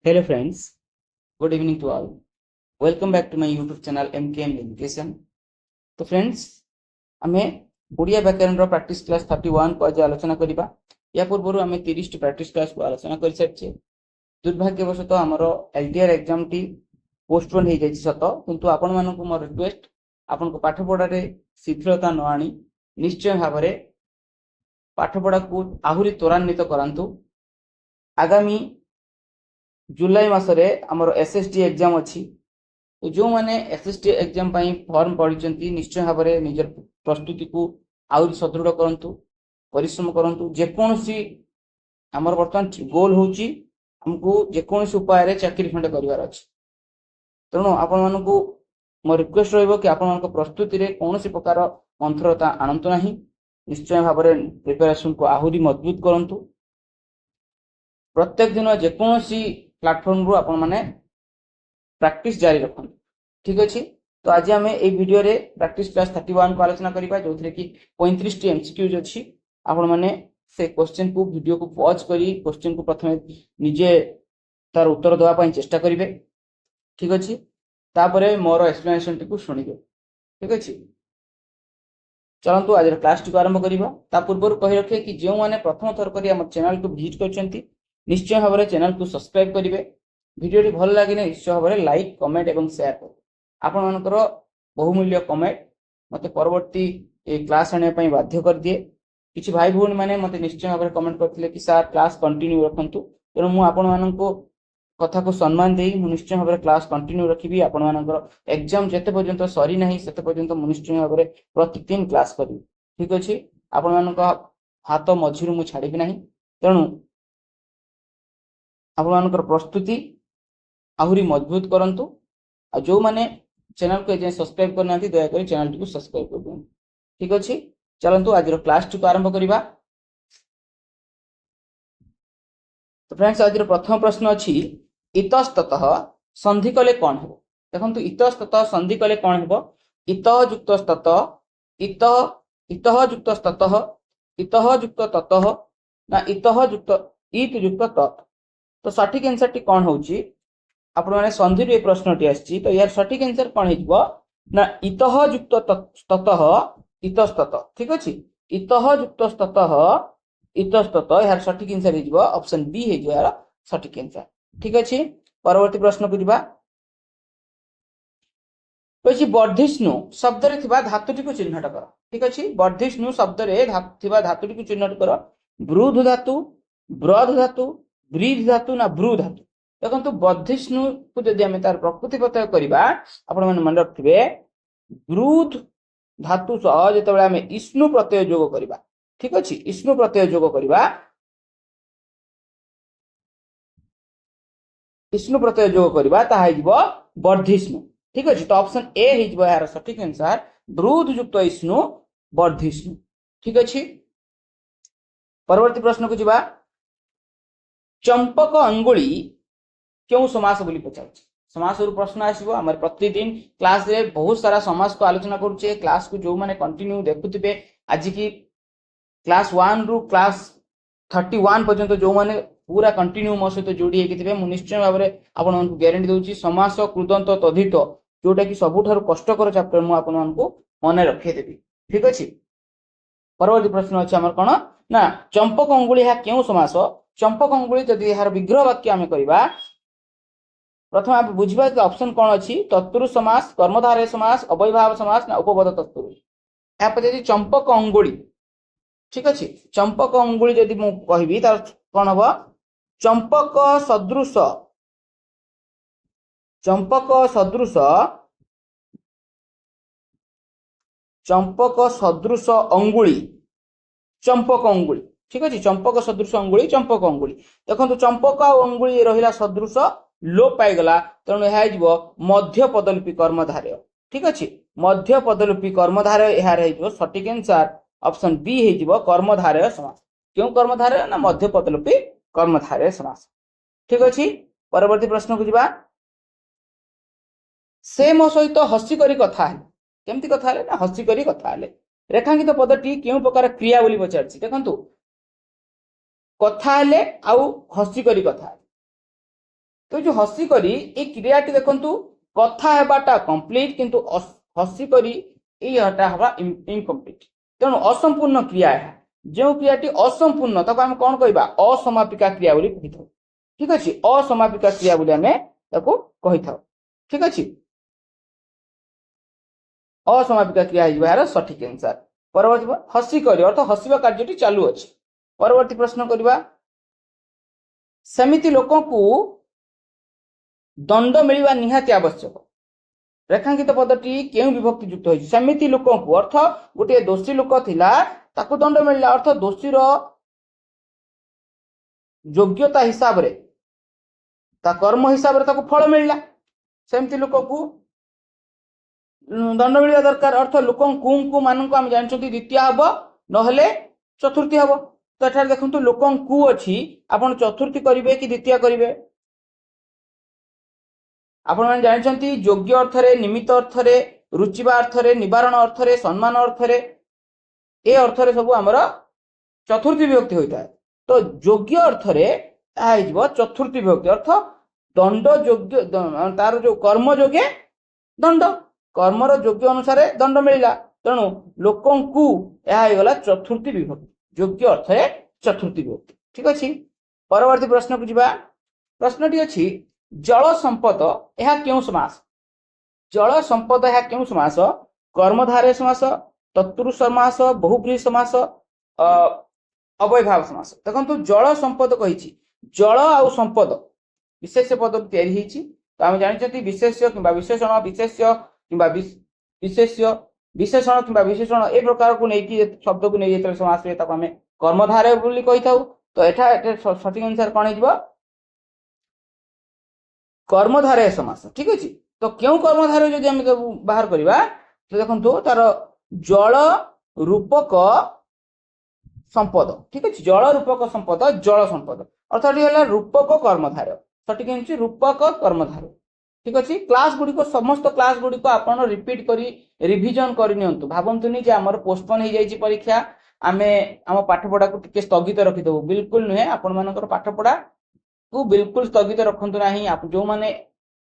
Hello friends, good evening to all. Welcome back to my YouTube channel MKM Education. तो friends आमे ओडिया व्याकरण रो practice class 31 को आज आलोचना करिबा। या पूर्व आमे 30 प्रैक्टिस क्लास को आलोचना कर सारछे। दुर्भाग्यवशतः हमरो एलटीआर एग्जाम टी पोस्टपोन हो जाइछि सत, किंतु आपण मानकु मोर रिक्वेस्ट आपण को पाठ पढा रे शीघ्रता न आनी निश्चय भाबरे पाठ पढा को आहुरी त्वरान्वित करंतु। आगामी जुलाई मासरे हमर एसएसटी एग्जाम अछि, तो जो माने एसएसटी एग्जाम पई फॉर्म पढिचंती निश्चय भाबरे निजर प्रस्तुति को आउरी सदृढ़ करंतु, परिश्रम करंतु। जे कोनसी हमर वर्तमान गोल होची हमको जे कोनसी उपाय रे चाकरी खंडे करिवार अछि। तेणु आपण मानकु मो रिक्वेस्ट रहइबो कि आपण मानक प्रस्तुति रे कोनसी प्रकार मंत्रता आनंत नाही। निश्चय भाबरे प्रिपरेशन को आहुरी मजबूत करंतु। प्रत्येक दिन जे कोनसी प्लेटफॉर्म रो आपण माने प्रैक्टिस जारी रखन। ठीक अछि, तो आज हमें ए वीडियो रे प्रैक्टिस क्लास 31 को आलोचना करिबा, जोथरे कि 35 टी एमसीक्यूज अछि। आपण माने से क्वेश्चन को वीडियो को पॉज करी क्वेश्चन को प्रथमे निजे तार उत्तर देवा पई चेष्टा करिवे। ठीक अछि, तापरे मोर एक्सप्लेनेशन टी को सुनिबे। ठीक अछि, चलंतु आज क्लास टी को आरंभ करिबा। ता पूर्व कहि रखे कि जे माने प्रथम थर करी हमर चैनल को विजिट करचंती निश्चय भाबरे चैनल को सब्सक्राइब करिवे। वीडियो टी भल लागिने निश्चय भाबरे लाइक कमेंट एवं शेयर कर। आपण मानकर बहुमूल्य कमेंट मते परवर्ती ए क्लास आने पई बाध्य कर दिए। किछि भाई भौणी माने मते निश्चय भाबरे कमेंट करथिले कि सर क्लास कंटिन्यू रखंतु। तेणु मु आपण मानको कथा को सम्मान देई मु निश्चय भाबरे क्लास कंटिन्यू रखिबी। आपण मानकर एग्जाम जेते पर्यंत सरी नाही सेते पर्यंत मु निश्चय भाबरे प्रतिदिन क्लास करिबी। ठीक अछि, आपण मानको हाथ मझिरु मु छाडिबी नाही। तेणु आपण मानकर प्रस्तुति आहुरी मजबूत करंतु। आ जो माने चैनल को जे सब्सक्राइब करना दया कर चैनल को सब्सक्राइब कर दियौ। ठीक अछि, चलंतु आज क्लास टी को आरंभ करिबा। तो फ्रेंड्स आज प्रथम प्रश्न अछि इतस्ततः संधि कले कोन हेबो। देखंतु इतस्ततः संधि कले कोन हेबो। इतः युक्त स्ततः इतः युक्त स्ततः इतः युक्त ततः ना इतः युक्त इत युक्त तत्। तो सठिक आंसर टी कोन होउची आपण माने संधि रे प्रश्न टी आछि। तो यार सठिक आंसर कोन हेजबो ना इतः युक्त ततः इतस्ततः। ठीक अछि, इतः युक्त स्ततः इतस्ततः यार सठिक आंसर हेजबो ऑप्शन बी हेजबो यार सठिक आंसर। ठीक अछि, परवर्ती प्रश्न को दिबा। कहि वर्धिष्णु शब्द रे थिबा धातुटी को चिन्हट कर। ठीक अछि, वर्धिष्णु शब्द रे थिबा धातुटी को चिन्हट कर। ब्रूध धातु, ब्रध धातु, ब्रीध धातु ना ब्रू धातु। देखंतु वर्धिष्णु को जदि हम तार प्रकृति प्रत्यय करिबा आपण माने मन रखिबे ब्रूध धातु सह जेतेबेले हम इष्णु प्रत्यय जोग करिबा। ठीक अछि, इष्णु प्रत्यय जोग करिबा, इष्णु प्रत्यय जोग करिबा ता हेजबो वर्धिष्णु। ठीक अछि, तो ऑप्शन ए हेजबो यार सठिक आंसर ब्रूध युक्त इष्णु वर्धिष्णु। ठीक अछि, परवर्ती प्रश्न को जिबा। चंपक अंगुली क्यों समास बोली पचारछि। समास रो प्रश्न आसीबो। हमर प्रतिदिन क्लास रे बहुत सारा समास को आलोचना करूचे। क्लास को जो माने कंटिन्यू देखुथिबे आज की क्लास 1 रु क्लास 31 पर्यंत जो माने पूरा कंटिन्यू मो सहित जोड़ी हेकिथिबे मु निश्चय भाबरे आपण मानकु ग्यारंटी दोची समास कृदंत तद्धित जोटा कि सबुठार कष्टकर चैप्टर मु आपण मानकु मने रखे देबी। ठीक अछि, परवर्ती प्रश्न अछि हमर कोन ना चंपक अंगुली हा क्यों समास। चंपक अंगुली जदि यार विग्रह वाक्य हम करिबा प्रथम आप बुझिबा कि ऑप्शन कोन अछि तत्पुरुष समास, कर्मधारय समास, अव्ययभाव समास ना उपपद तत्पुरुष। या पर यदि चंपक अंगुली, ठीक अछि, चंपक अंगुली जदि मु कहिबी तार कोन हबो चंपक सदृश, चंपक सदृश, चंपक सदृश अंगुली, चंपक अंगुली। ठीक अछि, चंपक सदृश अंगुली, चंपक अंगुली। देखंतु चंपक अंगुली रहिला सदृश लोप पाई गला, तेणु यह हेजबो मध्य पदलिपि कर्मधारय। ठीक अछि, मध्य पदलिपि कर्मधारय यार हेजबो सठिक आंसर ऑप्शन बी हेजबो कर्मधारय समास। क्यों कर्मधारय ना मध्य पदलिपि कर्मधारय समास। ठीक अछि, परवर्ती प्रश्न को जिबा। से मो सहित हसी करी कथा है। केमती कथा है ना हसी करी कथा है। रेखांकित पदटी क्यों प्रकार क्रिया बोली पचारछि। देखंतु कथा हेले आउ हसी करी कथा तो जो हसी करी ये क्रियाटी देखंतु कथा हेबाटा कंप्लीट किंतु हसी करी एटा हवा इनकम्प्लीट तेणु असंपूर्ण क्रिया है जो क्रियाटी असंपूर्ण ताको आम कौन कहबा असमापिका क्रिया बोली कहिथाउ ठीक अछि असमापिका क्रिया बोली आमे ताको कहिथाउ ठीक अछि असमापिका क्रिया है यार सठिक आंसर परवर्ती हसी करी अर्थ हसीबा कार्यटी चालू अछि परवर्ती प्रश्न करबा सेमिति लोक को दंड मिलवा निहाती आवश्यक रेखांकित पदटी केउ विभक्ति युक्त होइछि सेमिति लोक को अर्थ गोटे दोषी लोक थिला ताको दंड मिलला अर्थ दोषीर योग्यता हिसाब रे ता कर्म हिसाब रे ताको फल मिलला सेमिति लोक को दंड मिलवा दरकार अर्थ लोक को मानक हम जानछथि द्वितीय हबो नहले चतुर्थी हबो तो एठार देखंतु लोक को अछि आपण चतुर्थी करिवे कि द्वितीय करिवे आपण माने जानछथि योग्य अर्थ रे निमित्त अर्थ रे रुचिबा अर्थ रे निवारण अर्थ रे सम्मान अर्थ रे ए अर्थ रे सब हमर चतुर्थी विभक्ति होता है तो योग्य अर्थ रे आइबो चतुर्थी विभक्ति अर्थ दंड योग्य तार जो कर्म योग्य दंड कर्मर योग्य अनुसार दंड मिलला तेणु लोकों को गला चतुर्थी विभक्ति योग्य अर्थ रे चतुर्थी विभक्ति ठीक अछि परवर्ती प्रश्न को जिबा प्रश्नटी अछि जल संपद यह क्यों समास जल संपद यह क्यों समास कर्मधारय समास तत्पुरुष समास बहुब्रीहि समास अव्ययभाव समास देखंतु जल संपद कहिछि जल आउ संपद विशेष पद तैयारी हिछि तो हम जानिछथि विशेष्य किबा विशेषण विशेष्य किबा विशेष्य विशेषण किबा विशेषण ए प्रकार को नै कि शब्द को नै जेतले समास रे ताको हमें कर्मधारय बोली कहिथाउ तो एठा सठिक आंसर कोन हिजबो कर्मधारय समास ठीक अछि तो क्यों कर्मधारय जदि हम बाहर करबा तो देखंतु तार जल रूपक संपद ठीक अछि जल रूपक संपद जल संपद अर्थात ये रूपक कर्मधारय सठिक अछि रूपक कर्मधारय ठीक अछि क्लास गुडी को समस्त क्लास गुडी को आपण रिपीट करी रिवीजन करि नियंतु भाबंतुनी जे हमर पोस्टपोन हो जाईची परीक्षा आमे हम पाठ पढा को टिके स्थगित रखि देबो बिल्कुल नुहे आपण मानकर पाठ पढा को बिल्कुल स्थगित रखंतु नाही आप जो माने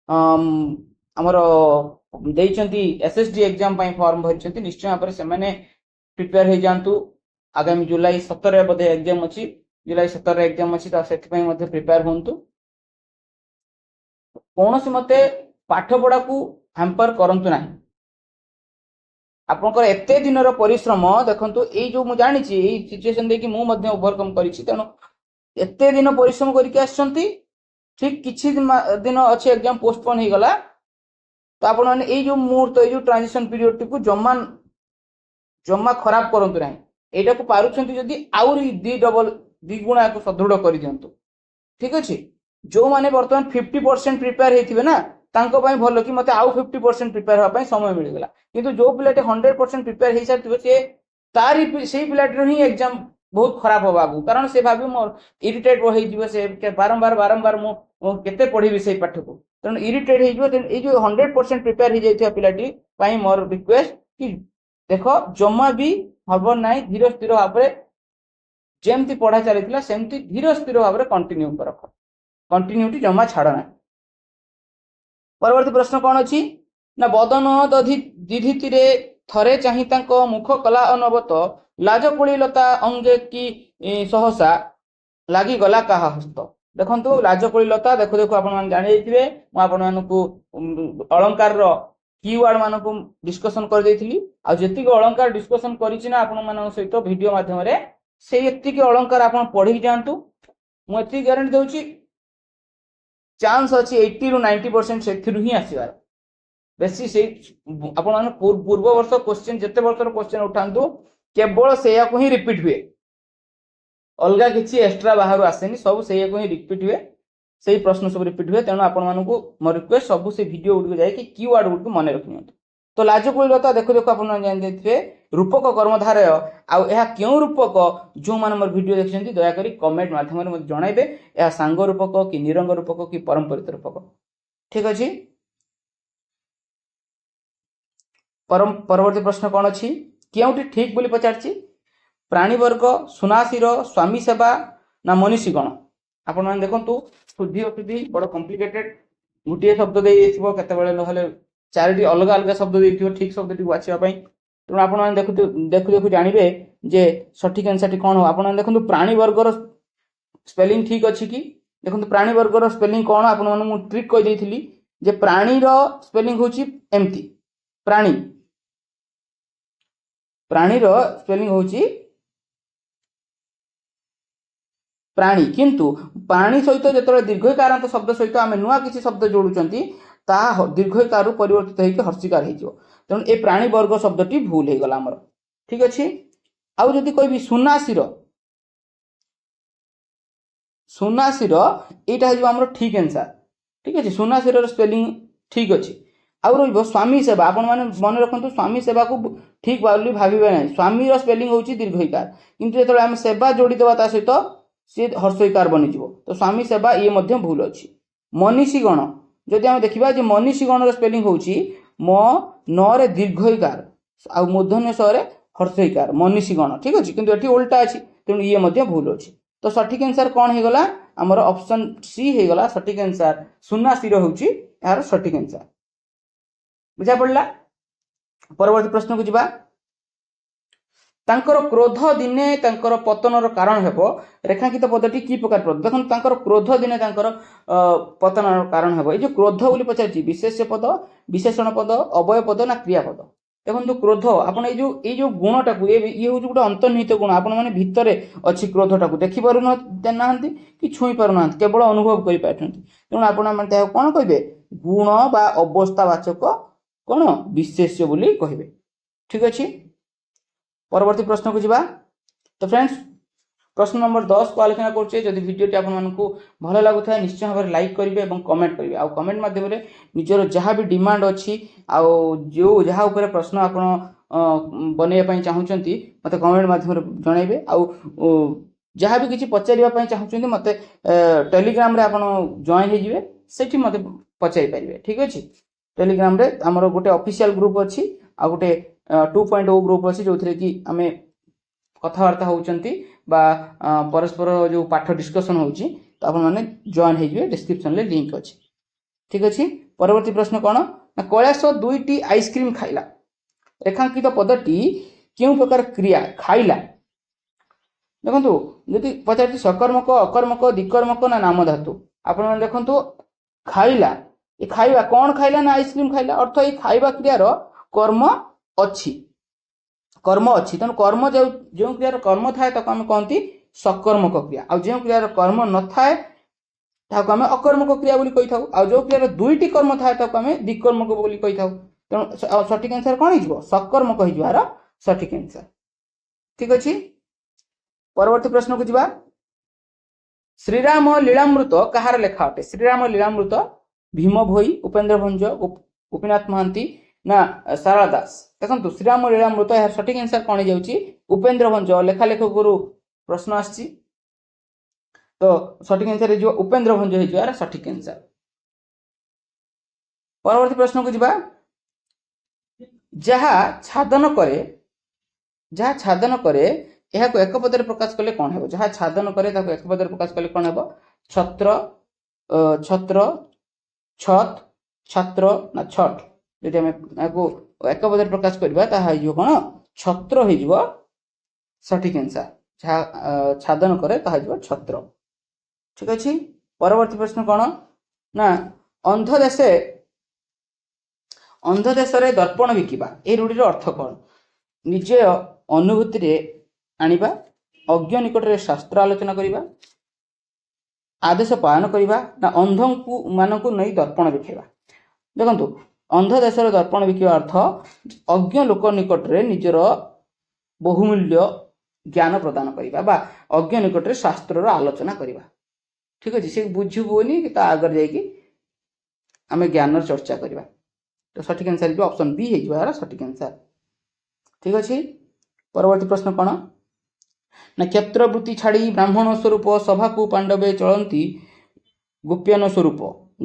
हमर देइचंती एसएसडी एग्जाम पई फॉर्म भरचंती निश्चय भाबरे से माने प्रिपेयर हो जानतु आगामी जुलाई 17 बधे एग्जाम अछि जुलाई 17 एग्जाम अछि त सेति पई मध्ये प्रिपेयर होंतु कोनोसी मते पाठ पढा को हैम्पर करंतु नाही आपनकर एते दिनर परिश्रम देखंतु एई जो मु जानि छी एई सिचुएशन देखि मु मध्ये ओवरकम करि छी तेनो एते दिन परिश्रम करके आछंती ठीक किछि दिन अछि एग्जाम पोस्टपोन हो गला तो आपण माने एई जो मुहूर्त एई जो ट्रांजिशन पीरियड को जम्मा खराब करंतु नाही एटा को पारुछंती जदी आउरी दी गुणा को सदृढ़ कर दियंतु ठीक अछि जो माने वर्तमान 50% प्रिपेयर हेथिबे ना तांको पई भलो कि मते आउ 50% प्रिपेयर होबा पई समय मिल गेला किंतु जो पिलाटे 100% प्रिपेयर हे सारथिबे से तारी सेही पिलाटे ही एग्जाम बहुत खराब होबा कारण से भाबी मोर इरिटेट हो जिवो से बारंबार मो केते पढिबी सेही पाठ को तन इरिटेट हे जिवो ए जो 100% प्रिपेयर हे जाइथिया पिलाटी पई मोर रिक्वेस्ट कि देखो जम्मा भी हबो नाही धीर स्थिर भाबरे जेमती पढा चलितला सेमती धीर स्थिर भाबरे कंटिन्यू करख कंटिन्यूटी जम्मा छाड़ ना परवर्ती प्रश्न कौन अछि ना बदन दधिति रे थरे चाहि तांको मुख कला अनवत लाज कुलीलता अंगे की सहसा लागी गला काहा हस्त देखंतु लाज कुलीलता देखो देखो आपण मान जानि जैथिबे मु आपण मानकु अलंकार रो कीवर्ड मानकु डिस्कशन कर देथिली आ जेति अलंकार डिस्कशन करिछि ना आपण मान सहित वीडियो माध्यम रे से एति अलंकार आपण पढि जानतु मु एति गारंटी दउछि चांस अछि 80 रु 90% सेथिरु ही आसीबार बेसी से आपण मान पूर्व वर्ष क्वेश्चन जते वर्षर क्वेश्चन उठांतु केवल सेया को ही रिपीट हुए अलगा किछि एक्स्ट्रा बाहर आसेनी सब सेया को ही रिपीट हुए सेही प्रश्न सब रिपीट हुए तेणु आपण मानकु मो रिक्वेस्ट सब से वीडियो उड जाय कि कीवर्ड उड को माने रखनियंतु तो लाज कुलीलता देखो देखो आपण जान देथिबे रूपक कर्मधारय आ एहा क्यों रूपक जो मान मोर वीडियो देखछन्ती दया करी कमेंट माध्यम रे मते जणाइबे एहा सांग रूपक कि निरंग रूपक कि परंपरित रूपक ठीक अछि परवर्ती प्रश्न कोन अछि केउटी ठीक बोली पचारछि प्राणी वर्ग सुनासीर स्वामी सेवा ना मनीषी गण आपण मैंने देखु शुद्धि अशुद्धि बड़ कॉम्प्लिकेटेड गोटे शब्द देथिबो केतेबेले नहले चारिटी अलग अलग शब्द देथिबो ठीक शब्द टी बाछिबा पई तेणु आपण मैंने देखु देखु जानिबे जे सठिक आंसर टी कोन हो। आपण मैंने देखु प्राणी वर्गर स्पेलिंग ठीक अछि कि देखु प्राणी वर्गर स्पेलिंग कोन आपण माने मु ट्रिक कहि देथिली जे प्राणी रो स्पेलिंग होची एमती प्राणी प्राणी रो स्पेलिंग होची प्राणी किंतु प्राणी सहित जो दीर्घकारांत शब्द सहित आम नुआ किसी शब्द जोड़ुंट ता दीर्घकार परिवर्तित होकर हर्षिकार हो तेणु ए प्राणी वर्ग शब्दटी भूल हो गला आमर ठीक अच्छे। आउ जदि कहबी सुनासीर सुनासीर यहाँ हो ठीक आंसर ठीक अच्छे सुनासीर स्पेलिंग ठीक अच्छे। आउ रही स्वामी सेवा आपण मैंने मन रखु स्वामी सेवा को ठीक भावे ना स्वामी स्पेलिंग हो दीर्घकार किंतु जो आम सेवा जोड़ीदेवा ता सहित सी हर्षईकार बनीज तो स्वामी सेवा ये मध्य भूल अच्छी। मनीषी गण जदि आम देखा मनीषी गण स्पेलिंग हो म न रे दीर्घईकार आ मूर्धन्य स रे हर्षईकार मनीषी गण ठीक अच्छे किंतु ये उल्टा अच्छी तेणु ये मध्य भूल अच्छी। तो सठिक आंसर कौन होगला आमर ऑप्शन सी होगला सठिक आंसर सुनासीर होची यार सठिक आंसर बुझा पड़ला। परवर्ती प्रश्न को जीवा तांकर क्रोध दिने तांकर पतनर कारण हेबो रेखांकित पदटी की प्रकार पद देखो तांकर क्रोध दिने तांकर पतनर कारण हेबो ए जो क्रोध बोली पचारछि विशेष्य पद विशेषण पद अवय पद ना क्रियापद देखो क्रोध आपण ए जो गुणटा को ये हो गोटे अंतर्निहित गुण आपण माने भितरे अछि क्रोधटा को देखि पारु नाहंती कि छुई पारु नाहंती केवल अनुभव करि पारछंती तेणु आपण माने ताहा कोन कहबे गुण बा अवस्थावाचक कोन विशेष्य बोली कहबे ठीक अछि। परवर्ती प्रश्न को जीवा तो फ्रेंड्स प्रश्न नंबर 10 को आलोचना करछे जदि वीडियोटी आपन मानकू भलो लागुथा निश्चय भाव लाइक करिवे एवं कमेंट करिवे आ कमेंट माध्यम रे निजर जहाँ भी डिमांड अछि आ जो जहाँ ऊपर प्रश्न आपन बनेया पई चाहुचंती मते कमेंट माध्यम रे जणाइबे आ जहाँ भी किछि पचारिबा पई चाहुचंती मते टेलीग्राम रे आपन जॉइन हे जिवे सेठी मते पचारि परिबे ठीक अछि। टेलीग्राम रे हमर गोटे ऑफिशियल ग्रुप अछि आ गोटे 2.0 ग्रुप अच्छी जो कि आम कथबार्ता होती परस्पर जो पाठ डिस्कसन होची तो आप मैंने जॉइन हो डिस्क्रिप्शन में लिंक अच्छी ठीक अच्छे। परवर्ती प्रश्न कौन ना कैलाश दुईटी आइसक्रीम खाइला रेखांकित पदटी क्यों प्रकार क्रिया खाइला देखो जदि पचार सकर्मक अकर्मक दिकर्मक ना नाम धातु आप देखो खाइला ये खाइबा कौन खाइला ना आइसक्रीम खाइला अर्थ ये खाइबा क्रियार कर्म अच्छी कर्म अच्छी तेणु कर्म जो क्रियार कर्म थाए ताको आम कहती सकर्मक क्रिया आ जो क्रियार कर्म न थाए ताको आम अकर्मक क्रिया बोली कहि थाउ आ जो क्रियार दुईटी कर्म थाए ताको आम दिकर्मक बोली कहि थाउ तेणु सठिक आंसर कौन हो सकर्मक हो सठिक आंसर ठीक अच्छे। परवर्ती प्रश्न को जीवा श्रीराम लीलामृत कहार लेखा अटे श्रीराम लीलामृत भीम भोई उपेन्द्र भंज गोपीनाथ महांती ना सारा दास देखो श्रीराम लीलामृत यार सठिक आंसर कौन हो उपेन्द्र भंज लेखा लेखक गुरु प्रश्न आसी तो सठिक आंसर हो उपेन्द्र भंज हो यार सठिक आंसर। परवर्ती प्रश्न को जीवा जहा छादन करे यह को एक पदरे प्रकाश कले कौन हेबो जहा छादन करे ताको एक पदरे प्रकाश कले कौन हेबो छत्र छत्र छत छात्र ना छठ यदि आम एक पदरे प्रकाश करवा कौन छत्र हो सठिक आंसर जहाँ छादन करे छत्र ठीक अच्छे। परवर्ती प्रश्न कौन ना अंध देश दर्पण बिकिबा ए रूढ़ी अर्थ कौन निजे अनुभूति रे आनिबा अज्ञ निकट रे शास्त्र आलोचना करिबा आदेश पालन करिबा ना अंध मानकू नहीं दर्पण बिखेबा देखंतु अंध देशर दर्पण बिकिबा अर्थ अज्ञ लोक निकट रे निजर बहुमूल्य ज्ञान प्रदान करिबा बा अज्ञ निकट रे शास्त्र आलोचना करिबा ठीक अच्छे से बुझुबोनी आगे जाकि आम ज्ञान चर्चा करिबा तो सठिक आंसर ऑप्शन बी हो सठिक आंसर ठीक अच्छे। परवर्ती प्रश्न कौन ना क्षत्रवृत्ति छाड़ी ब्राह्मण स्वरूप सभा को पांडवे चलती गोप्यन स्वरूप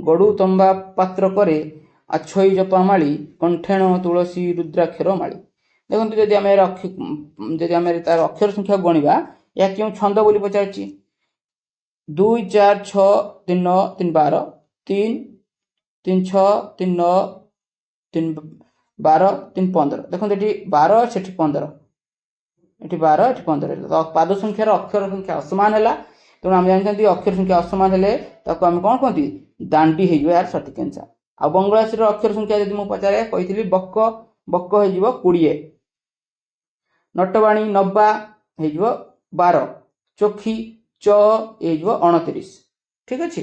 गड़ू तंबा पात्र करे आछई जपामाली कंठेण तुलसी रुद्राक्षर माली देखो जदि आम तार अक्षर संख्या गणिबा या क्यों छंद बोली पचारछि 2 4 6 3 9 3 12 3 3 6 3 9 3 12 3 15 देखो ये 12 से 15 ये 12 ये 15 तो पाद संख्यार अक्षर संख्या असमान है तेणु आम जानते अक्षर संख्या असमान हेले आम कौन कहती दांडी हो यार सठिक आंसर आ बंगाला राशि अक्षर संख्या जब मुझे पचारे कही बक बक हो 20 नटवाणी नब्बा हो 12 चोखी च हो 29 ठीक अच्छे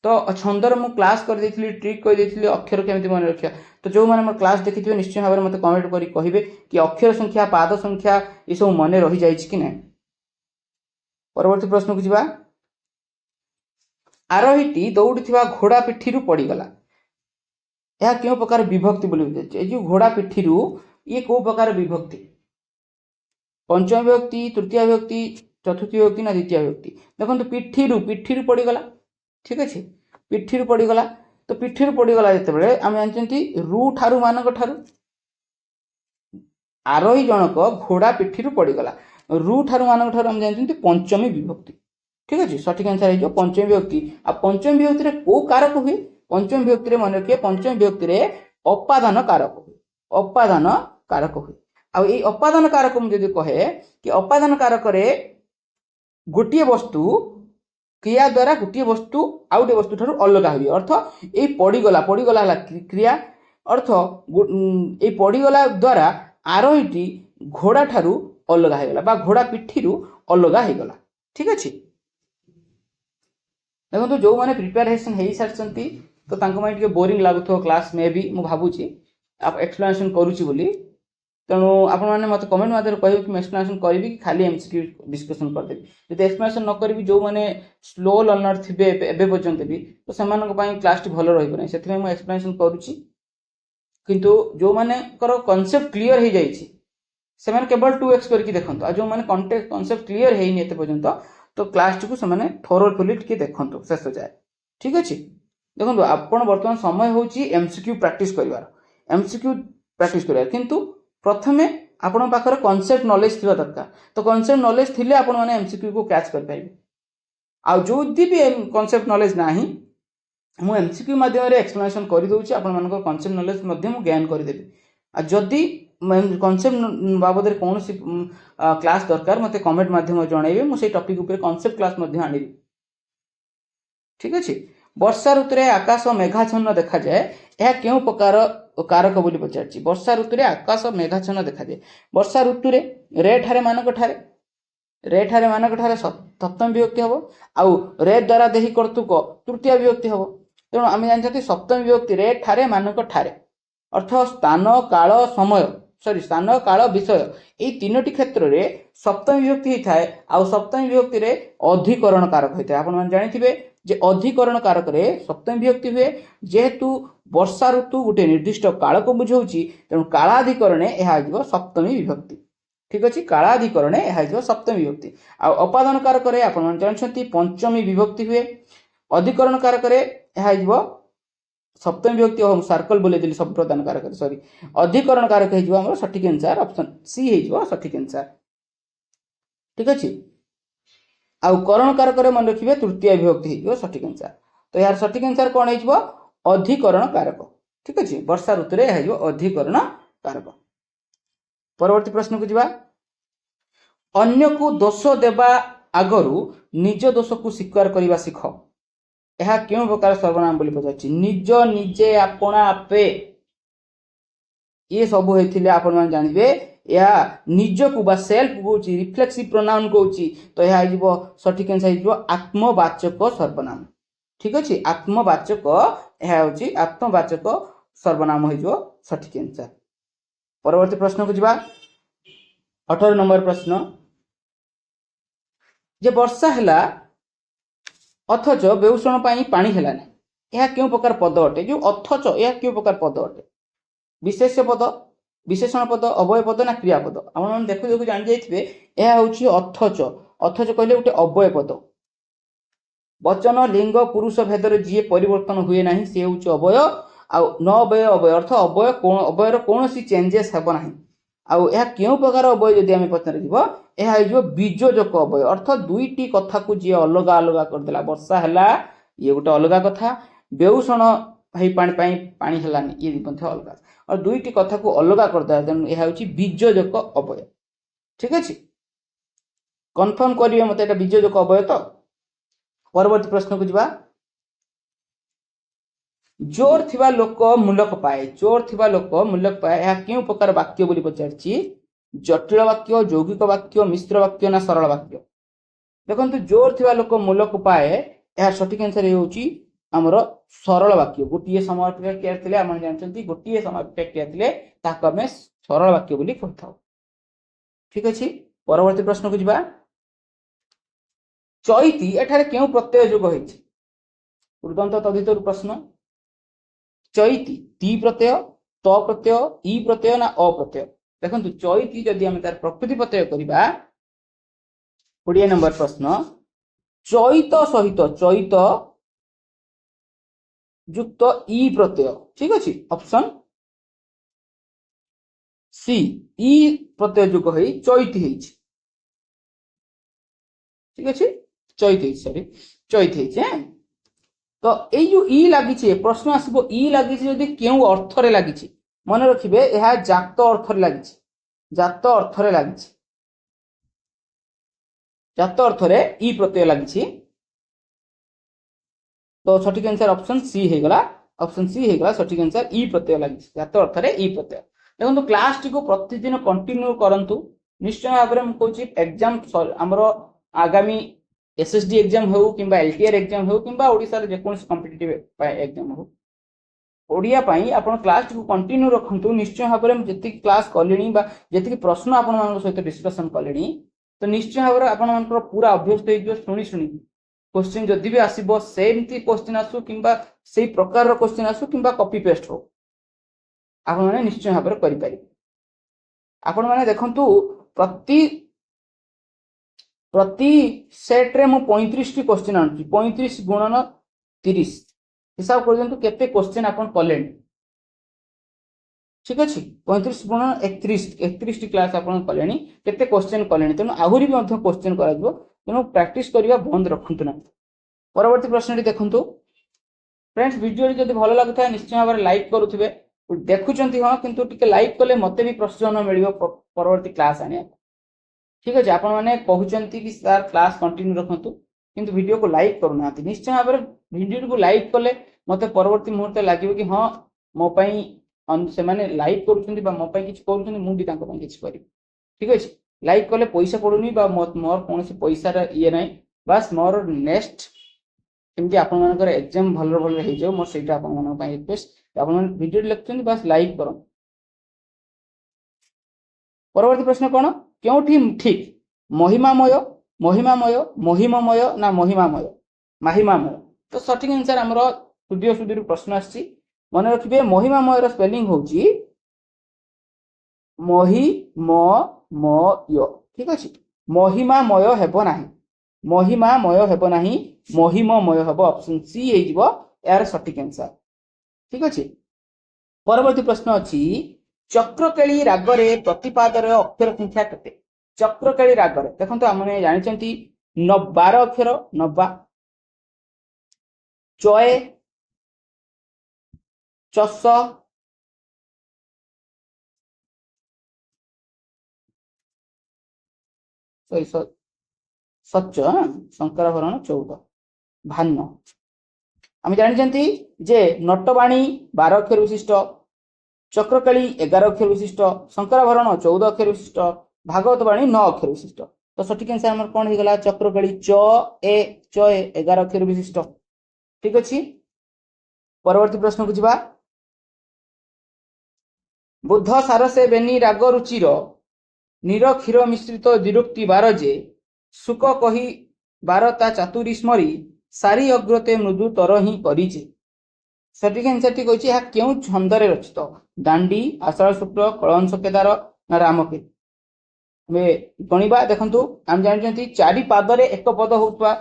तो छंदर मु क्लास कर देथिली ट्रिक कर देथिली अक्षर केमिति मन रखिया तो जो माने मोर क्लास देखिथिबे निश्चय भाव में मते कमेंट करी कहिबे कि अक्षर संख्या पाद संख्या ये सब मन रही जाइछि कि नै। परवर्ती प्रश्न को जिबा आरोहीटी दौड़ुथिबा घोड़ा पिठीरु पड़ीगला यह क्यों प्रकार विभक्ति बोली बुझाइछि जो घोड़ा पिठीरु ये को प्रकार विभक्ति पंचम विभक्ति तृतीय विभक्ति चतुर्थ विभक्ति ना द्वितीय विभक्ति देखो पिठीरु पिठीरु पड़ीगला ठीक अच्छे पिठीरु पड़ीगला तो पिठीरु पड़ीगला जिते आम जानते रु ठारू मानक ठारू आरोही जनक घोड़ा पिठीरु पड़ीगला रु ठारू मानक ठारू आम जानते पंचमी विभक्ति ठीक अच्छे सठिक आंसर हो पंचमी विभक्ति आ पंचमी विभक्ति को कारक हुए पंचमी विभक्ति मन रखिए पंचमी विभक्ति अपादान कारक हुए अपादान कारक हुए आ अपादान कारक मुझे कहे कि अपादान कारक गोटे वस्तु क्रिया द्वारा गोटे वस्तु आउ गोटे वस्तु ठारू अलग हुए अर्थ ये पड़ीगला पड़ीगला क्रिया अर्थ ये पड़ीगला द्वारा आरोहीटी घोड़ा ठारू अलग होगा घोड़ा पिठीरु अलग होगा ठीक अच्छे देखो जो मैंने प्रिपेरेसन हो सारी तो बोरिंग लगुव क्लास मे भी मुझे भावुची आप एक्सप्लेनेशन करुच्ची बोली तेणु आपण मैंने मत कमेंट मध्य कह कि एक्सप्लेनेशन करी कि खाली एमसीक्यू डिस्कसन करदेवी जब एक्सप्लेनेशन न करी जो मैंने स्लो लर्नर थे एवं पर्यंत भी तो से क्लास टी भल रही से एक्सप्लेनेशन करुच्ची किंतु जो मैंने कॉन्सेप्ट क्लीयर हो जाए केवल 2x करके देखो आ जो मैंने कॉन्सेप्ट क्लीयर है एत पर्यंत तो क्लास टी को से थोरोफुली टी देखो शेष जाए ठीक अच्छे देखो आपण बर्तमान समय हूँ एमसीक्यू प्रैक्टिस कर एमसीक्यू प्रैक्टिस कर किंतु प्रथमे आपण पाखर कॉन्सेप्ट नॉलेज थिबा दरकार तो कॉन्सेप्ट नॉलेज थिले आपण माने एमसीक्यू को कैच कर पाइबे आ जो भी कॉन्सेप्ट नॉलेज नाही मु एमसीक्यू माध्यम रे एक्सप्लेनेशन कर दउची आपण मानको कॉन्सेप्ट नॉलेज मध्यम ज्ञान कर देबे आ जदी कॉन्सेप्ट बाबद रे कोनोसी क्लास दरकार मते कमेंट माध्यम जणाइबे मु से टॉपिक ऊपर कॉन्सेप्ट क्लास मध्य आनिबी ठीक अछि वर्षा ऋतु रे आकाश मेघाच्छन्न देखा जाए यह क्यों प्रकार कारक बोली पचार वर्षा ऋतु रे आकाश मेघाच्छन्न देखा जाए वर्षा ऋतु रे रे ठारे मानक ठारे सप्तम विभक्ति हम आउ रे द्वारा देही कर्तुक तृतीय विभक्ति हम तेणु आम जानते सप्तम विभक्ति रे ठारे मानक ठारे अर्थ स्थान काल समय स्थान काल विषय ये तीनोटी क्षेत्र में सप्तमी विभक्ति होता है आउ सप्तमी विभक्ति रे अधिकरण कारक होता है आपण जानिथिबे जे अधिकरण कारक रे सप्तमी विभक्ति हुए जेहेतु वर्षा ऋतु गोटे निर्दिष्ट काल को बुझाऊँगी तेणु कालाधिकरण यह सप्तमी विभक्ति ठीक अच्छे कालाधिकरण यह सप्तमी विभक्ति आ अपादान कारक आपण जानते पंचमी विभक्ति हुए अधिकरण कारक यह सप्तमी विभक्ति हम सर्कल बोले सब प्रदान कारक सॉरी अधिकरण कारक हो सठिक आंसर ऑप्शन सी हो सठिक आंसर ठीक अच्छे आउ करण कारक मन रखिए तृतीय विभक्ति हो सठिक आंसर तो यार सठिक आंसर कौन हो अधिकरण कारक ठीक अच्छे वर्षा ऋतु रे हो अधिकरण कारक परवर्ती प्रश्न को जीवा अन्य को दोष देवा आगरू निज दोष को स्वीकार करने शिख यह क्यों प्रकार सर्वनाम बोली पचार निज निजे आपना आपे ये सब होते आपण मैंने जानवे यह निज को सेल्फ कौन रिफ्लेक्सिव प्रोनाउन कौन तो यह सठिक आंसर हो आत्मवाचक सर्वनाम ठीक अच्छे आत्मवाचक यह हूँ आत्मवाचक सर्वनाम हो सठिक आंसर परवर्ती प्रश्न को जीवा 18 नंबर प्रश्न जे वर्षा है अथच बेउषण पानी है यह क्यों प्रकार पद अटे जो अथच यह क्यों प्रकार पद अटे विशेष्य पद विशेषण पद अवय पद ना क्रियापद आप देखु देखु जान जाइए यह हूँ अथच अथच कहले गोटे अवय पद वचन लिंग पुरुष भेदर जी परिवर्तन हुए ना सी हूँ अवय आ न अवय अवय अर्थ अवय अवयर कौन चेंजेस हेब ना आउ यह केउ प्रकार अवय जदि आम पचार यह हो बीजोजक अवय अर्थ दुईटी कथा को जी अलग अलग करदेला वर्षा है ये गोटे अलग कथा बेउषण भाई पानी है ये अलग और दुईटी कथा को अलग करदेला तेणु यह हूँ बीजोजक अवय ठीक अच्छे कन्फर्म करेंगे मत बीजोजक अवय तो परवर्ती प्रश्न को जीवा जोर थिबा लोक मूलक पाए जोर थिबा लोक मूलक पाए यह क्यों प्रकार वाक्य बोली पचारछि जटिल वाक्य यौगिक वाक्य मिश्र वाक्य ना सरल वाक्य देखंतु जोर थिबा लोक मूलक पाए यह सठिक आंसर होउछि हमर सरल वाक्य गोटिए समापिका क्रिया थिले हम जानछंती गोटिए समापिका क्रिया थिले ताको हमें सरल वाक्य बोली कहथाउ ठीक अछि परवर्ती प्रश्न को जीवा चैती एठारे क्यों प्रत्यय जोग होइछि उर्दंत तदितर प्रश्न चैती ती प्रत्यय त प्रत्यय ई प्रत्यय ना अ प्रत्यय देखंतु चैती जदि हम तार प्रकृति प्रत्यय करिबा 20 नंबर प्रश्न चैत सहित चैत युक्त ई प्रत्यय ठीक अछि ऑप्शन सी ई प्रत्यय युग होई चैती हेछि ठीक अछि चैत हेछि सॉरी चैत हेछि तो ये जो ई लगी प्रश्न आसब ई लगी जदि क्यों अर्थ रे लगी मन रखिए यह जात अर्थ रे लगी जात अर्थ रे लगी जात अर्थ रे ई प्रत्यय लगी तो सठिक आंसर ऑप्शन सी हो गला ऑप्शन सी हो गला सठिक आंसर ई प्रत्यय लगी जात अर्थ रे ई प्रत्यय देखो क्लास टी को प्रतिदिन कंटिन्यू करंतु निश्चय भाव में कहूँ एग्जाम आमर आगामी एसएसडी एग्जाम हो कि एलटीआर एग्जाम हो कि ओडिशा रे जेकोसी कॉम्पिटिटिव एग्जाम हो ओडिया पाई आपण क्लास को कंटिन्यू रखंतु निश्चय भाव में जति क्लास कलेनी बा जति प्रश्न आपण मान सहित डिस्कशन कलेनी तो निश्चय भाव में आपण मान पूरा अभ्यस्त हो शुणी शुणी क्वेश्चन जदि भी आसीबो सेमती क्वेश्चन आसु किंबा सेही प्रकार रो क्वेश्चन आसु किंबा कॉपी पेस्ट हो आपण माने निश्चय भाव में करि पारि आपण माने देखंतु प्रति सेट रे मु 35 टी क्वेश्चन आनुची 35 गुणन 30 हिसाब कर दियंतु केते क्वेश्चन आपण कलेन ठीक अछि 35 गुणन 31 टी क्लास आपण कलेनी केते क्वेश्चन कलेनी तनो आहुरी भी मध्य क्वेश्चन करा दिबो तनो प्रैक्टिस करिवा बंद रखंतु ना परवर्ती प्रश्न टी देखंतु फ्रेंड्स वीडियो जदि भलो लागुता निश्चय भाव लाइक करूथिबे देखुचंती हां किंतु टिके लाइक कले मते भी प्रश्न मिलिबो परवर्ती क्लास आनिया ठीक अच्छे आपण मैंने कहते कि सर क्लास कंटिन्यू रखु किंतु वीडियो को लाइक करूना निश्चय भाव में वीडियो को लाइक कले मत परवर्ती मुहूर्त लगे कि हाँ मोपाई से माने लाइक करुँच मो किसी करुँच ठीक अच्छे लाइक कले पैसा पड़ूनी मोर कौन पैसार ये ना बास मोर नेक्स्ट एमती आपर एग्जाम भल भल हो जाओ मोर से रिक्वेस्ट आप वीडियो लिखुं बास लाइक कर परवर्ती प्रश्न कौन क्योंठी ठीक महिमामय महिमामय महिममय ना महिमामय महिमामय तो सठिक आंसर आमर सुदीय सुदीर प्रश्न आसी मन रखिए महिमामय स्पेलिंग होची महिममय ठीक अच्छे महिमामय हेबो नाही महिमामय हेबो नाही महिममय हेबो ऑप्शन सी हेजिबो यार सठिक आंसर ठीक अच्छे परवर्ती प्रश्न अछि चक्रकेली रागरे प्रतिपादर अक्षर संख्या केते चक्रकेली रागरे देखंतु हमने जानिचंती 12 अक्षर 90 चय चस सच शंकरभरण 14 भान्न हम जानिचंती जे नटवाणी 12 अक्षर विशिष्ट चक्रकाली 11 अक्षर विशिष्ट शंकरभरण 14 अक्षर विशिष्ट भागवत वाणी 9 अक्षर विशिष्ट तो सठिक आंसर हमर कोन हो गला चक्रकाली चय 11 अक्षर विशिष्ट ठीक अछि परवर्ती प्रश्न को जिबा बुद्ध सारसे बेनी राग रुचिर नीर क्षीर मिश्रित दिरुक्ति बारजे सुख कही बारता चातुरी स्मरी सारी अग्रते मृदु तर ही करिचे सठिक आंसर टी कहछि क्यों छंदरे रचित दांडी आषाढ़ शुक्ल कलंस केदार ना रामके गणिबा देखंतु हम जानते 4 पादरे एक पद होतबा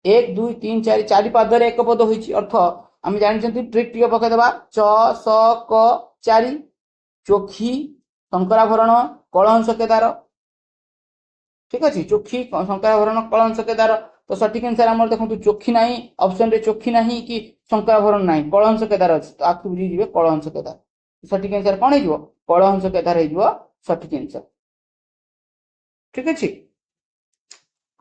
1 2 3 4 4 पादरे एक पद होइछि अर्थ हम जानते ट्रिक टिके पके देबा च स क 4 चोखी शंकराभरण कलहंस केदार ठीक अच्छे चोखी शंकराभरण कलहंस केदार तो सठिक आंसर आम देखो चोखी ना ऑप्शन रे चोखी ना कि शंकराभरण ना कलहंस केदार अच्छे तो आखि बुझीजे कलहंस केदार सठिक आंसर कौन हो कलहंस केदार हो सठिक आंसर ठीक अच्छे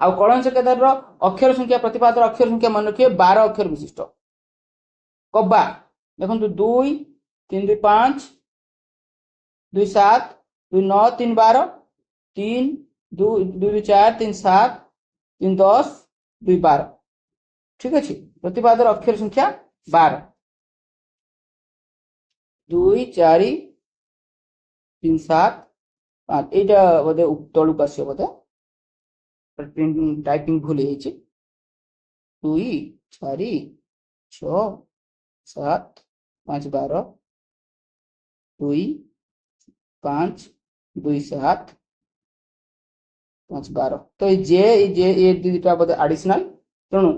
आउ कलहंस केदार अक्षर संख्या प्रतिपाद अक्षर संख्या मन रखिए 12 अक्षर विशिष्ट कब्बा देखो 2 3 2 5 2 7 2 9 3 12 3 2 2 4 3 7 3 10 2 12 ठीक अच्छे प्रतिपाद अक्षर संख्या 12 2 4 3 7 5 एटा बोधे तलुक आसो बोधे टाइपिंग भूल है 2 4 6 7 5 12 2 5 2 7 5 12 तो ये दुटा बोधे एडिशनल तेणु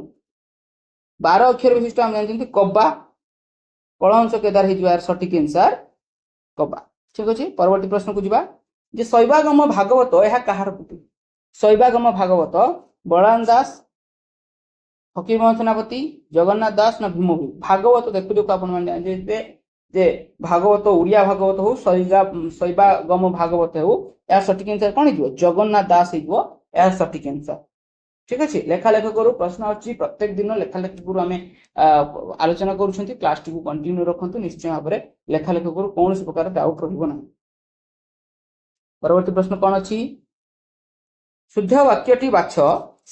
12 अक्षर विशिष्ट आम जानते कब्बा कलहंस केदार हो सठिक आंसर कब्बा ठीक अच्छे परवर्ती प्रश्न को जीवा जे शैवागम भागवत यह कहार कृति शैवागम भागवत बलराम दास फकीरमोहन सेनापति जगन्नाथ दास ना भीमभोई भागवत देखु देखु आपण जे भागवत उड़िया भागवत हो शैवागम भागवत हो या सठिक आंसर कौन हो जगन्नाथ दास हो या सठिक आंसर ठीक अच्छे लेखालेख करू प्रश्न अच्छी प्रत्येक दिन लेखालेख करू आम आलोचना करूँ क्लास टी कंटिन्यू रखु निश्चय भाव में लेखालेख करू कौन प्रकार डाउट रहा परवर्ती प्रश्न कौन अच्छी शुद्ध वाक्यटी बाछ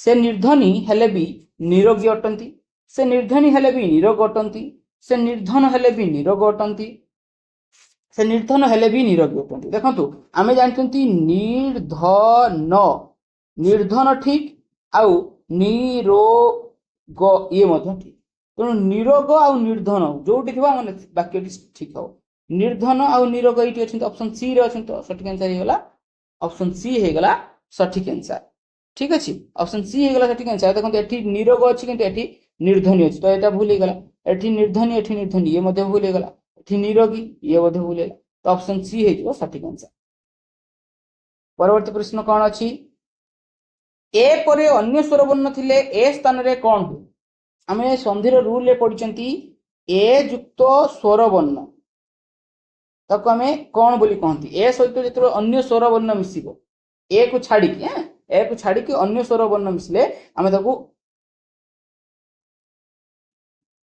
से निर्धनी हेले भी निरोगी अटंती से निर्धनी हेले भी निरोग अटंती से निर्धन हेले भी निरोग अटंती से निर्धन हेले भी निरोगी अटंती देखंतु आमे जानछंती निर्धन निर्धन ठीक आउ निरोग ये मध्य ठीक तेणु निरोग आउ निर्धन जोटी थी वाक्य ठीक हम निर्धन आउ निरोग ये अच्छे ऑप्शन सी रे अच्छे तो सठिक आंसर होगा ऑप्शन सी होगा सठिक आंसर ठीक अच्छे ऑप्शन सी होगा सठिक आंसर देखो ये निरोग अच्छी कि ये निर्धनी अच्छी तो यहाँ भूल होगा ये निर्धनी ये निर्धनी ये भूल होगा ये निरोगी ये भूल होगा तो ऑप्शन सी हो सठिक आंसर परवर्ती प्रश्न कौन अच्छी ए परे अन्य स्वर वर्ण थिले ए स्थान रे कौन हो आम संधिर रूल रे पढ़ी ए युक्त स्वर वर्ण ताको आम कौन बोली कहती ए सहित जो अन्य स्वर वर्ण मिसिबो ए को छाड़ी ए को छाड़ी अन्य स्वर वर्ण मिसले आम ताको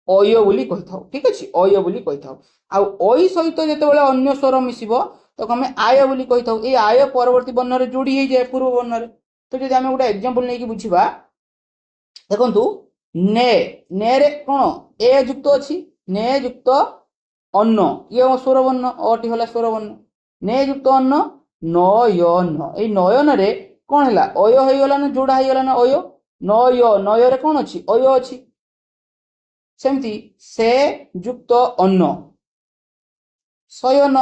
अय बोली कहि थाउ ठीक अछि अय बोली कहि थाउ आ अय सहित जेतेबेले अन्य स्वर मिसिबो ताको आम आय बोली कहि थाउ ए आय परवर्ती वर्ण रे जोड़ी हे जाय पूर्व वर्ण रे तो जब आम गोटे एग्जांपल नहीं कि बुझिबा देखंतु ने ने रे कोन ए युक्त अछि ने युक्त अन्न ये स्वर वर्ण अटी होला स्वर वर्ण ने युक्त अन्न नयन ए नयन रे कोन हला अय होई गला ना जोड़ा होई गला ना अय नय नय रे कोन अछि अय अछि सेमती से युक्त अन्न शयन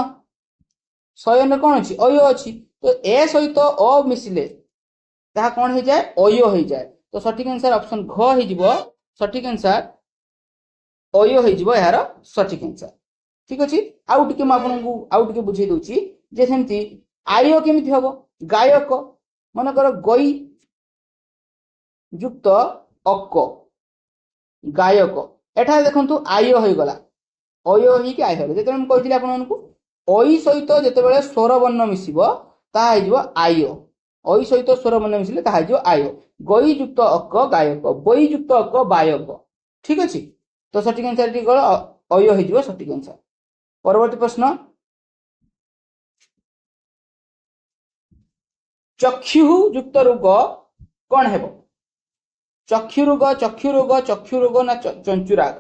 शयन कोन अछि अय अछि तो ए सहित अ मिसिले ताहा कौन हो जाए अय हो जाए तो सठिक आंसर ऑप्शन घ हो सठिक आंसर अय हो यार सठिक आंसर ठीक अच्छे आउ टिके आपको आउ टिके बुझे दूची जे सेमती आय केमिति हबो गायक मनकर गई युक्त अक गायक एठा देखंतु आय हो गला अय ही कि आय हो जेते हम कहिथिले आपनको अय सहित जेतेबेले स्वर वर्ण मिसिबो ता हिजो आय अय सहित स्वर वर्ण मिसिले ता हिजो आय गई युक्त अक गायक बई युक्त अक बायक ठीक अच्छे तो सठिक आंसर टी गला अय हो सठिक आंसर परवर्ती प्रश्न चक्षु युक्त रोग कौन है चक्षु रोग ना चंचुराग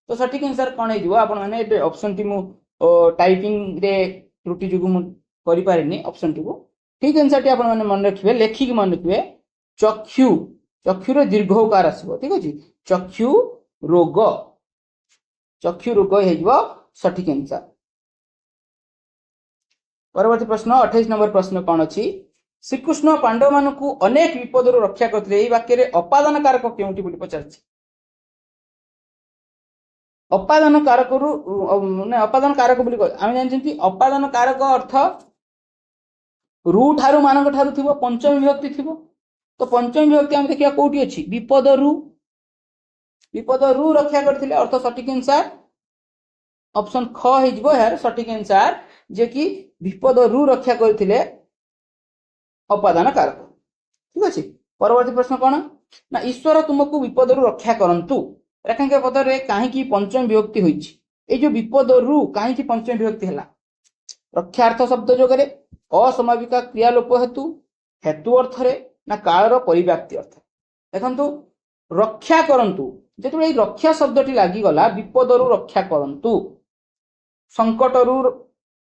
तो सठिक आंसर कौन है आपण माने ऑप्शन टी मु टाइपिंग रे त्रुटि जुगु मु करि पारिनी ऑप्शन टी को ठीक आंसर टी आपण माने मन रखिबे लेखिक मन रखिबे चक्षु चक्षु रे दीर्घ उकार आसीबो ठीक अछि चक्षु रोग हेइबो सठिक आंसर परवर्ती प्रश्न 28 नंबर प्रश्न कौन अछि श्रीकृष्ण पांडव मानकु अनेक विपदरु रक्षा करथिले एई वाक्य रे अपादान कारक केउटी बोली पचारछि अपादान कारक रु माने अपादान कारक बोली आमे जानछंती अपादान कारक अर्थ रु ठारू मानक ठारू थिबो पंचमी विभक्ति थिबो तो पंचमी विभक्ति हम देखिया कोठी अछि विपद रु रक्षा करथिले अर्थ सठिक आंसर ऑप्शन ख हे जिवो यार सठिक आंसर जे कि विपद रु रक्षा करथिले अपादान कारक ठीक अछि। परवर्ती प्रश्न कोन ना ईश्वर तुमको विपद रु रक्षा करंतु रेखांक पद रे काहे की पंचमी विभक्ति होईछि ए जो विपद रु काहे की पंचमी विभक्ति हला रक्षार्थ शब्द जोगरे असमाविका क्रिया लोप हेतु हेतु अर्थ रे ना कालर परिव्याप्ति अर्थ देखंतु रक्षा करंतु जेतबे रक्षा शब्दटी लागि गला विपद रु रक्षा करंतु संकट रु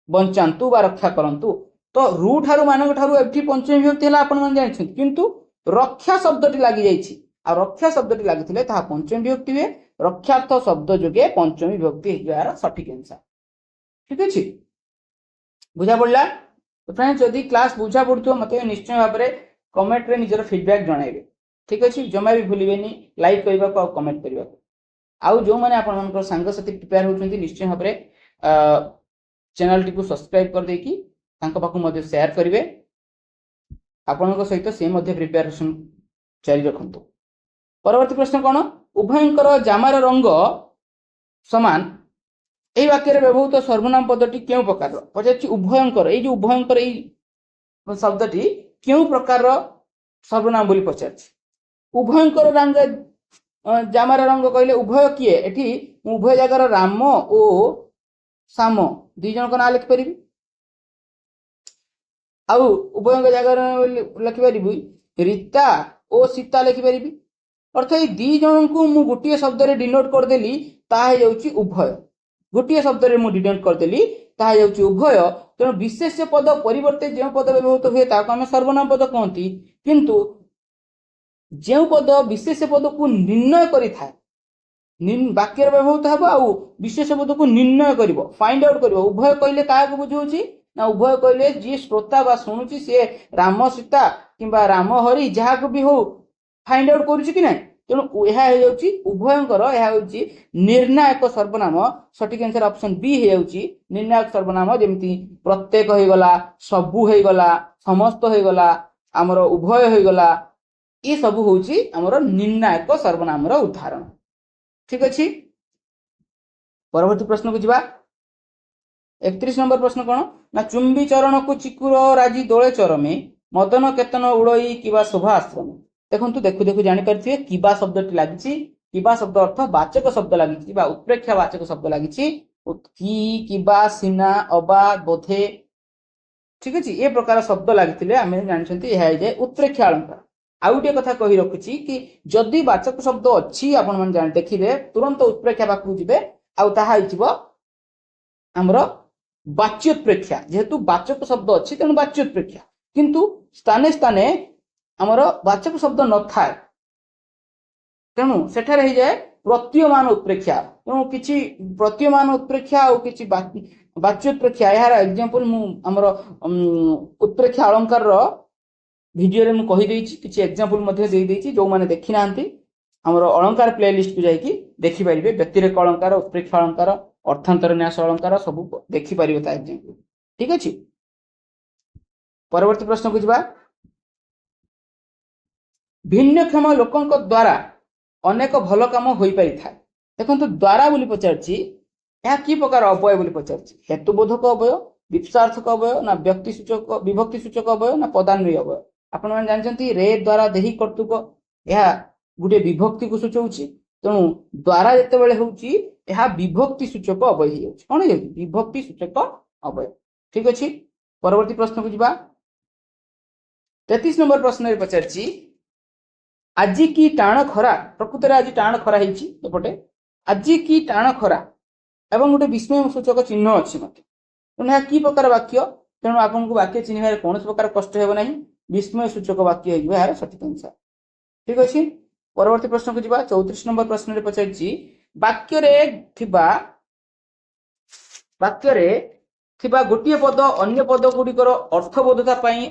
बंचांतु बा रक्षा करंतु तो रु ठारू मानक ठारू एठी पंचमी विभक्ति हला आपण मन जानि किंतु रक्षा शब्दटी लागि जाइछि आ रक्षा शब्दटी लागिथिले ताहा पंचमी विभक्ति वे रक्षार्थ शब्द जोगे पंचमी विभक्ति यार सठिक आंसर ठीक अछि बुझा पड़ला। तो फ्रेंड्स जदि क्लास बुझा पड़थो मते निश्चय भाव में कमेंट रे निजर फीडबैक जणाइबे ठीक अछि जमा भी भूलिबेनी लाइक करबा को कमेंट करबा आउ जो माने आपण मन संग साथी प्रिपेयर होचंती निश्चय भाव में चैनल टी को सब्सक्राइब कर देकी तांको पाखु मध्ये शेयर करिवे आपनक सहित से मध्ये प्रिपरेशन जारी रखंतु। परवर्ती प्रश्न कोन उभयंकर जामार रंग समान এই বাক্যের ব্যবহৃত সর্বনাম পদটি কেউ প্রকার পচারছি উভয়ঙ্কর এই যে উভয়ঙ্কর এই শব্দটি কেউ প্রকার সর্বনাম বলি পচারছি উভয়ঙ্কর রঙ জামার রঙ কইলে উভয় কিয়ে এটি উভয় জায়গার রাম ও শ্যাম দুই জনক না লিখি পারিবি আউ উভয়ঙ্ক জায়গার লিখি পারিবি रीता और सीता लिखि पारिबी अर्थ ये दी जन को मु गोटे शब्द रे डिनोट कर देली ताहा जाउची उभय गोटे शब्द रे मु डिनोट कर देली ताहा जाउची उभय तेणु विशेष पद परिवर्ते जे पद व्यवहृत हुए ताको हम सर्वनाम पद कहती किंतु जे पद विशेष पद को निर्णय करि थाए वाक्य व्यवहृत हबो आ विशेष पद को निर्णय करिवो फाइंड आउट करिवो उभय कहले काहा को बुझौची ना उभय कहले जी श्रोता बा सुनुची से राम सीता किंबा राम हरि जहा को भी हो फाइंड आउट करूची कि नै तेणु यह हो उभयंकर यह हूँ निर्णायक सर्वनाम सठिक आंसर ऑप्शन बी हो निर्णायक सर्वनाम जमी प्रत्येक हो गला सबू हो गला समस्त हो गला आमर उभय हो गला ये सब हूँ आमर निर्णायक सर्वनाम उदाहरण ठीक अच्छे। परवर्ती प्रश्न को जीवा 31 नंबर प्रश्न कौन ना चुंबी चरण को चिकुर राजी दोले चरमे मदन केतन उड़ई किबा शोभा आश्रम देखु देखु देखु जानी पारे किबा शब्द लगी किबा शब्द अर्थ वाचक शब्द लगी उत्प्रेक्षा वाचक शब्द लगी किबा सीना अबा बोधे ठीक अच्छे ये प्रकार शब्द लगी आम जानते उत्प्रेक्षा अलंकार आउ गोटे कथा कही रखुची कि जदि वाचक शब्द अच्छी आपण देखिले तुरंत उत्प्रेक्षा पाखु जीवे आमर वाच्योत्प्रेक्षा जेहेतु वाचक शब्द अच्छी तेणु वाच्योत्प्रेक्षा किंतु स्थाने स्थाने आमर वाचक शब्द न थाए तेणु सेठार हो जाए प्रतीयमान उत्प्रेक्षा तेणु किछि प्रतीयमान उत्प्रेक्षा और किछि वाच्योत्प्रेक्षा यार एग्जांपल मु आमर उत्प्रेक्षा अलंकार रो वीडियो रे मु कहि देछि किछि एग्जांपल मध्ये देइ देछि जो माने देखि नांती आमर अलंकार प्लेलिस्ट को जाई देखि परिबे व्यतिरेक अलंकार उत्प्रेक्षा अलंकार अर्थांतर न्यास अलंकार सब देखि परिबे ता एग्जांपल ठीक अछि। परवर्ती प्रश्न को जीवा भिन्नक्षम लोकों द्वारा अनेक भल काम हो पारि था देखो द्वारा बोली पचारछि यह कि प्रकार अवय बोली पचारछि हेतुबोधक अवय विपक्षार्थक अवय ना व्यक्ति सूचक विभक्ति सूचक अवय ना पदान्वयी अवय आपण माने जानछंती रे द्वारा देही कर्तृक यह गुटे विभक्ति को सूचौछि तेणु द्वारा जेते बेले होउछि यह विभक्ति सूचक अवय हे होउछि कोन हे विभक्ति सूचक अवय ठीक अछि। परवर्ती प्रश्न को जीवा 33 नंबर प्रश्न रे पचारछि आज की टाण खरा प्रकृत रे आज टाण खरा हेछि एपटे आज की टाण खरा एवं गोटे विस्मय सूचक चिन्ह अच्छी मत तेणु यह कि प्रकार वाक्य तेणु आपन को वाक्य चिन्ह कौन प्रकार कष्ट हेब नहीं विस्मय सूचक वाक्य हो यार सठिक आंसर ठीक अच्छे। परवर्ती प्रश्न को जीवा 34 नंबर प्रश्न रे पचारछि वाक्य रे थिबा गोटिए पद अन्य पद गुड़िकर अर्थबोधता पई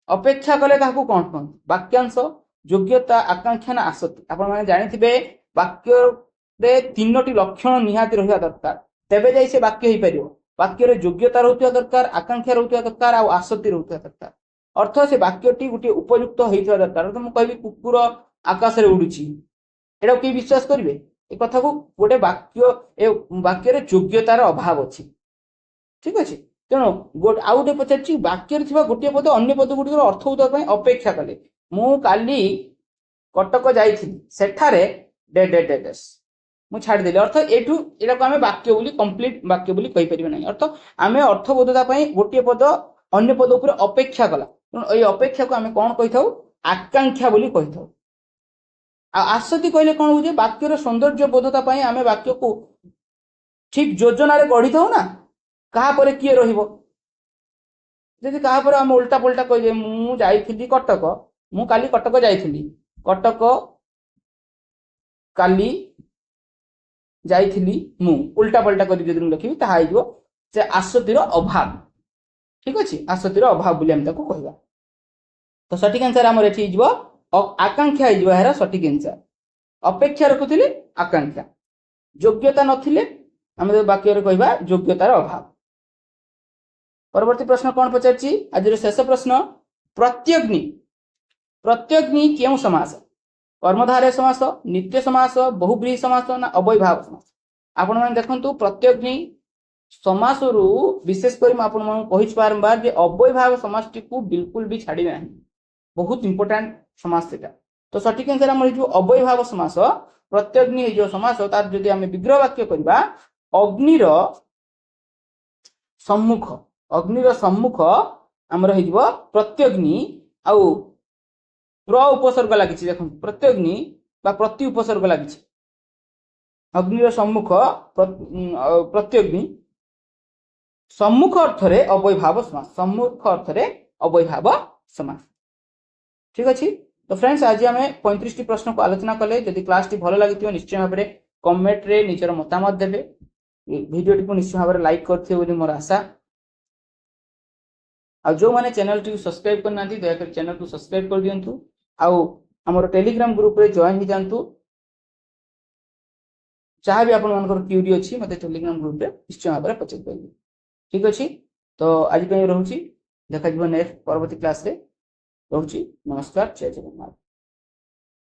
अपेक्षा कले ताकू कौन कहते वाक्यांश योग्यता आकांक्षा ना आसक्ति आपण माने जानिथिबे वाक्य रे तीनोटी लक्षण निहाती रहिया दरकार तेबे जाई से वाक्य होई परियो वाक्य योग्यता रोकवा दरकार आकांक्षा रोकवा दरकार आसक्ति रोकवा दरकार अर्थ से वाक्यटी गोटे उपयुक्त होता दरकार तो मुझे कुकुर आकाश में उड़ुची एटा कि विश्वास करेंगे ए कथा को गोटे वाक्य योग्यतार अभाव अच्छी ठीक अच्छे तेणु आउ गोटे पचार वाक्य गोटे पद अन्य पद गुड़ अर्थ उदय अपेक्षा कले मु काली कटक जाठारे डे डे डे डेस मु छाड़देली अर्थ एठू एटा को आमे वाक्य बोली कंप्लीट वाक्य बोली कहि परिबे नै अर्थ आमे अर्थबोधता पई गोटे पद अन्य पद ऊपर अपेक्षा कला ए अपेक्षा को आमे कोन कहिथाउ आकांक्षा बोली कहिथाउ आसक्ति कहले कोन होजे वाक्यर सौंदर्य बोधता पई आमे वाक्य को ठीक योजना रे गढ़ी थाउ ना कहा परे किए रहिबो जदि कहा परे हम उल्टा पुल्टा कहि जे मु जाईथिली कटक मु काली कटक जाईथिली कटक काली जाईथिली मु उल्टा पल्टा कर लिखी से आसक्तिर अभाव ठीक अच्छे आसक्तिर अभाव बोली हम ताको कहबा तो सठिक आंसर हमर एठी हिजबो आकांक्षा हिजबो हेरा सठिक आंसर अपेक्षा रखुथिले आकांक्षा योग्यता नथिले हम वाक्य रे कहबा योग्यतार अभाव परवर्ती प्रश्न कोन पचारची आज रो शेष प्रश्न प्रत्यग्नि प्रत्यग्नि केउ समास कर्मधारय समास नित्य समास बहुब्रीहि समास ना अव्ययभाव समास आपण माने देखंतु प्रत्यग्नि समास रु विशेष कर आपण माने कहि बारंबार जे अव्ययभाव समास टी को बिल्कुल भी छाड़ी नाही बहुत इंपोर्टेंट समास सेटा तो सठिक आंसर हमर जो अव्ययभाव समास प्रत्यग्नि जो समास तार जदि हम विग्रह वाक्य करबा अग्निर सम्मुख हमर हिजबो प्रत्यग्नि आउ प्र उपसर्ग लगी देख प्रत्यग्नि प्रति उपसर्ग लगी अग्निर सम्मुख प्रत्यग्नि सम्मुख अर्थ रे अव्ययभाव समास सम्मुख अर्थ रे अव्ययभाव समास ठीक अच्छे तो फ्रेंड्स आज आम 35 प्रश्न को आलोचना कले जदि क्लास टी भल लगी निश्चय भाव में कमेंट रे निजर मतामत देबे वीडियो को निश्चय भाव में लाइक करथिबे मोर आशा आ जो माने चैनल टी सब्सक्राइब करना दया कर चैनल को सब्सक्राइब कर दियंतु आउ हमर टेलीग्राम ग्रुप रे जॉइन हो जानतु चाहे भी आपण मानकर क्यूरी अछि मते टेलीग्राम ग्रुप रे निश्चय भाव में पचत करबी ठीक अछि तो आज पे रहउची देखा जीवन नेक्स्ट परवर्ती क्लास रे रहउची नमस्कार जय जगन्नाथ।